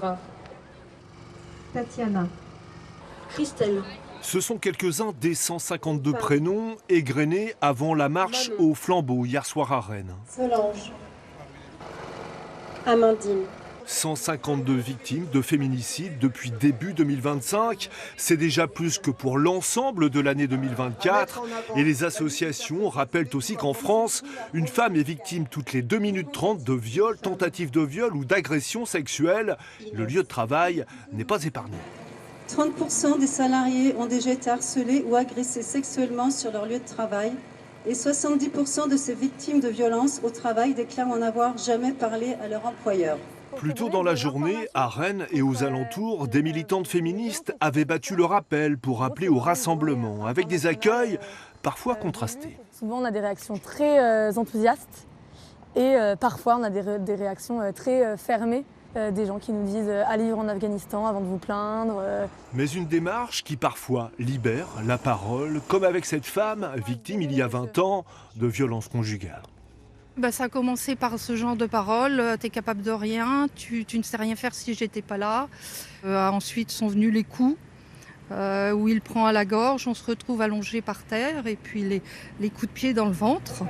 Sandra, Tatiana, Christelle, Ce sont quelques-uns des 152 prénoms égrenés avant la marche au flambeau hier soir à Rennes. Solange, Amandine, 152 victimes de féminicide depuis début 2025. C'est déjà plus que pour l'ensemble de l'année 2024. Et les associations rappellent aussi qu'en France, une femme est victime toutes les 2 minutes 30 de viol, tentative de viol ou d'agression sexuelle. Le lieu de travail n'est pas épargné. 30% des salariés ont déjà été harcelés ou agressés sexuellement sur leur lieu de travail. Et 70% de ces victimes de violences au travail déclarent n'en avoir jamais parlé à leur employeur. Plus tôt dans la journée, à Rennes et aux alentours, des militantes féministes avaient battu le rappel pour appeler au rassemblement, avec des accueils parfois contrastés. Souvent, on a des réactions très enthousiastes et parfois, on a des réactions très fermées. Des gens qui nous disent « allez vivre en Afghanistan avant de vous plaindre ». Mais une démarche qui parfois libère la parole, comme avec cette femme victime il y a 20 ans de violences conjugales. Ça a commencé par ce genre de paroles, t'es capable de rien, tu ne sais rien faire si j'étais pas là. Ensuite sont venus les coups, où il prend à la gorge, on se retrouve allongé par terre et puis les coups de pied dans le ventre.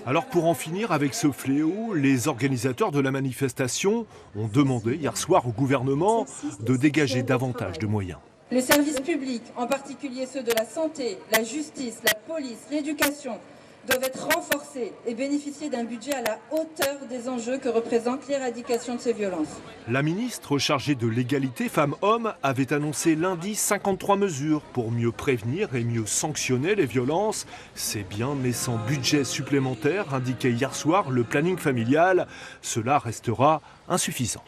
Alors pour en finir avec ce fléau, les organisateurs de la manifestation ont demandé hier soir au gouvernement de dégager davantage de moyens. Les services publics, en particulier ceux de la santé, la justice, la police, l'éducation, doivent être renforcés et bénéficier d'un budget à la hauteur des enjeux que représente l'éradication de ces violences. La ministre chargée de l'égalité femmes-hommes avait annoncé lundi 53 mesures pour mieux prévenir et mieux sanctionner les violences. C'est bien, mais sans budget supplémentaire, indiquait hier soir le planning familial. Cela restera insuffisant.